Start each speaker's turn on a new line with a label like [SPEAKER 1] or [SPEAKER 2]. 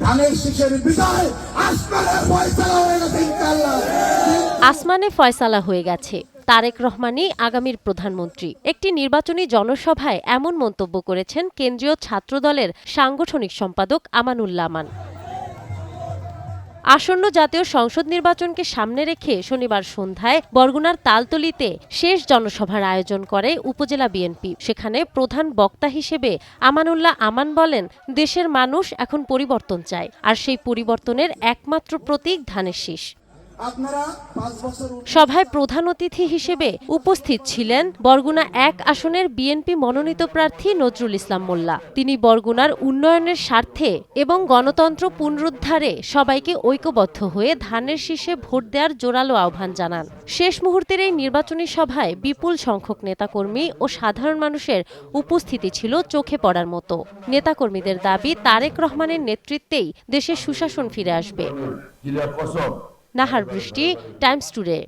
[SPEAKER 1] ধানের শীষের বিজয়
[SPEAKER 2] আসমানে ফয়সালা হয়ে গেছে। তারেক রহমানই আগামীর প্রধানমন্ত্রী। একটি নির্বাচনী জনসভায় এমন মন্তব্য করেছেন কেন্দ্রীয় ছাত্রদলের সাংগঠনিক সম্পাদক আমানুল্লাহ আমান। আসন্ন জাতীয় সংসদ নির্বাচনকে সামনে রেখে শনিবার সন্ধ্যায় বরগুনার তালতলীতে শেষ জনসভার আয়োজন করে উপজেলা বিএনপি। সেখানে প্রধান বক্তা হিসেবে আমানুল্লাহ আমান বলেন, দেশের মানুষ এখন পরিবর্তন চায়, আর সেই পরিবর্তনের একমাত্র প্রতীক ধানের শীষ। সভায় প্রধান অতিথি হিসেবে উপস্থিত ছিলেন বরগুনা ১ আসনের বিএনপি মনোনীত প্রার্থী নজরুল ইসলাম মোল্লা। তিনি বরগুনার উন্নয়নের স্বার্থে এবং গণতন্ত্র পুনরুদ্ধারে সবাইকে ঐক্যবদ্ধ হয়ে ধানের শীষে ভোট দেওয়ার জোরালো আহ্বান জানান। শেষ মুহূর্তের এই নির্বাচনী সভায় বিপুল সংখ্যক নেতাকর্মী ও সাধারণ মানুষের উপস্থিতি ছিল চোখে পড়ার মতো। নেতাকর্মীদের দাবি, তারেক রহমানের নেতৃত্বেই দেশে সুশাসন ফিরে আসবে। নাহার বৃষ্টি, টাইমস টুডে।